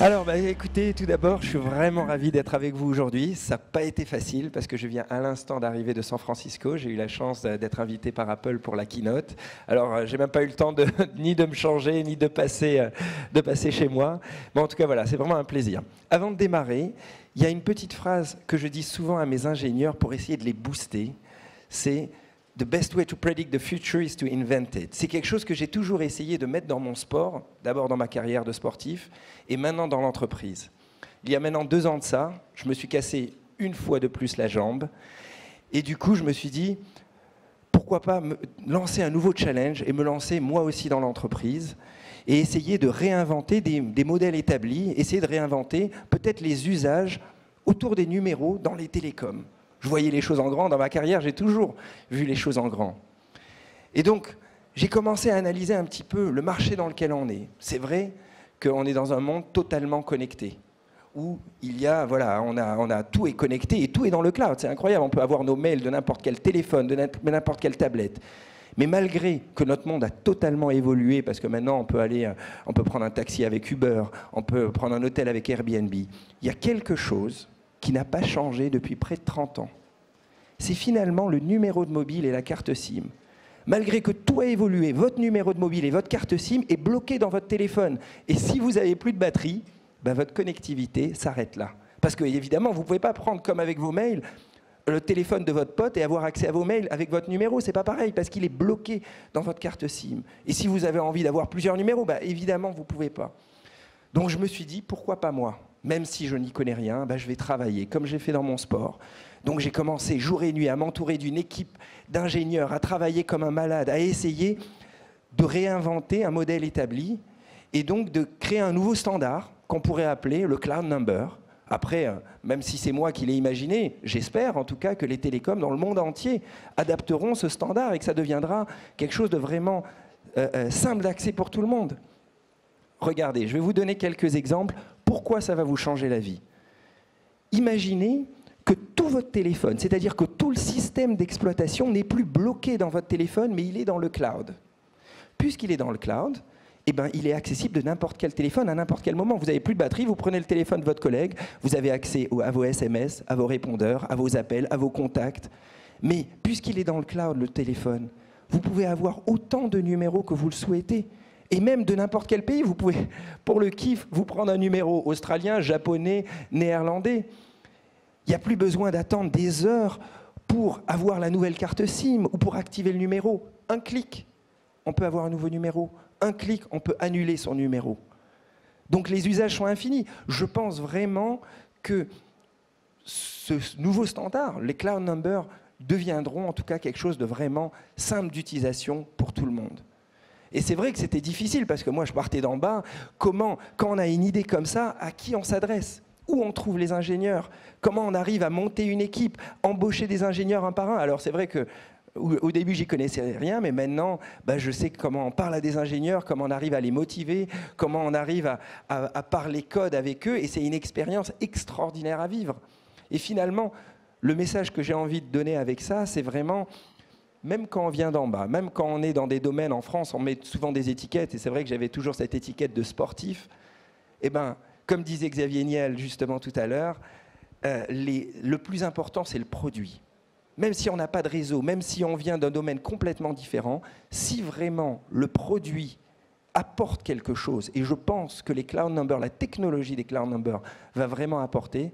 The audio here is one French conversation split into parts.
Alors, écoutez, tout d'abord, je suis vraiment ravi d'être avec vous aujourd'hui. Ça n'a pas été facile parce que je viens à l'instant d'arriver de San Francisco. J'ai eu la chance d'être invité par Apple pour la keynote. Alors, j'ai même pas eu le temps ni de me changer, ni de passer chez moi. Mais en tout cas, voilà, c'est vraiment un plaisir. Avant de démarrer, il y a une petite phrase que je dis souvent à mes ingénieurs pour essayer de les booster. C'est « The best way to predict the future is to invent it ». C'est quelque chose que j'ai toujours essayé de mettre dans mon sport, d'abord dans ma carrière de sportif, et maintenant dans l'entreprise. Il y a maintenant 2 ans de ça, je me suis cassé une fois de plus la jambe, et du coup je me suis dit, pourquoi pas me lancer un nouveau challenge et me lancer moi aussi dans l'entreprise, et essayer de réinventer des modèles établis, essayer de réinventer peut-être les usages autour des numéros dans les télécoms. Je voyais les choses en grand. Dans ma carrière, j'ai toujours vu les choses en grand. Et donc, j'ai commencé à analyser un petit peu le marché dans lequel on est. C'est vrai qu'on est dans un monde totalement connecté, où il y a, voilà, on a tout est connecté et tout est dans le cloud. C'est incroyable, on peut avoir nos mails de n'importe quel téléphone, de n'importe quelle tablette. Mais malgré que notre monde a totalement évolué, parce que maintenant on peut prendre un taxi avec Uber, on peut prendre un hôtel avec Airbnb, il y a quelque chose qui n'a pas changé depuis près de 30 ans. C'est finalement le numéro de mobile et la carte SIM. Malgré que tout a évolué, votre numéro de mobile et votre carte SIM est bloqué dans votre téléphone. Et si vous n'avez plus de batterie, votre connectivité s'arrête là. Parce que, évidemment, vous ne pouvez pas prendre, comme avec vos mails, le téléphone de votre pote et avoir accès à vos mails avec votre numéro. C'est pas pareil, parce qu'il est bloqué dans votre carte SIM. Et si vous avez envie d'avoir plusieurs numéros, évidemment, vous ne pouvez pas. Donc je me suis dit, pourquoi pas moi? Même si je n'y connais rien, je vais travailler, comme j'ai fait dans mon sport. Donc j'ai commencé jour et nuit à m'entourer d'une équipe d'ingénieurs, à travailler comme un malade, à essayer de réinventer un modèle établi et donc de créer un nouveau standard qu'on pourrait appeler le cloud number. Après, même si c'est moi qui l'ai imaginé, j'espère en tout cas que les télécoms dans le monde entier adapteront ce standard et que ça deviendra quelque chose de vraiment simple d'accès pour tout le monde. Regardez, je vais vous donner quelques exemples. Pourquoi ça va vous changer la vie? Imaginez que tout votre téléphone, c'est-à-dire que tout le système d'exploitation n'est plus bloqué dans votre téléphone, mais il est dans le cloud. Puisqu'il est dans le cloud, il est accessible de n'importe quel téléphone à n'importe quel moment. Vous n'avez plus de batterie, vous prenez le téléphone de votre collègue, vous avez accès à vos SMS, à vos répondeurs, à vos appels, à vos contacts. Mais puisqu'il est dans le cloud, le téléphone, vous pouvez avoir autant de numéros que vous le souhaitez. Et même de n'importe quel pays, vous pouvez, pour le kiff, vous prendre un numéro australien, japonais, néerlandais. Il n'y a plus besoin d'attendre des heures pour avoir la nouvelle carte SIM ou pour activer le numéro. Un clic, on peut avoir un nouveau numéro. Un clic, on peut annuler son numéro. Donc les usages sont infinis. Je pense vraiment que ce nouveau standard, les cloud numbers, deviendront en tout cas quelque chose de vraiment simple d'utilisation pour tout le monde. Et c'est vrai que c'était difficile parce que moi je partais d'en bas. Comment, quand on a une idée comme ça, à qui on s'adresse? Où on trouve les ingénieurs? Comment on arrive à monter une équipe, embaucher des ingénieurs un par un? Alors c'est vrai que au début j'y connaissais rien, mais maintenant je sais comment on parle à des ingénieurs, comment on arrive à les motiver, comment on arrive à parler code avec eux, et c'est une expérience extraordinaire à vivre. Et finalement, le message que j'ai envie de donner avec ça, c'est vraiment... Même quand on vient d'en bas, même quand on est dans des domaines, en France, on met souvent des étiquettes, et c'est vrai que j'avais toujours cette étiquette de sportif. Comme disait Xavier Niel justement tout à l'heure, le plus important, c'est le produit. Même si on n'a pas de réseau, même si on vient d'un domaine complètement différent, si vraiment le produit apporte quelque chose, et je pense que les cloud numbers, la technologie des cloud numbers va vraiment apporter,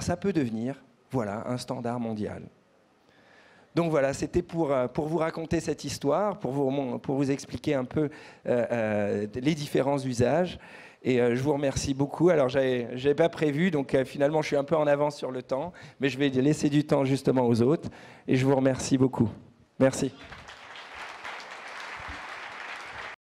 ça peut devenir, voilà, un standard mondial. Donc voilà, c'était pour vous raconter cette histoire, pour vous expliquer un peu les différents usages. Et je vous remercie beaucoup. Alors, je n'avais pas prévu, donc finalement, je suis un peu en avance sur le temps, mais je vais laisser du temps justement aux autres. Et je vous remercie beaucoup. Merci.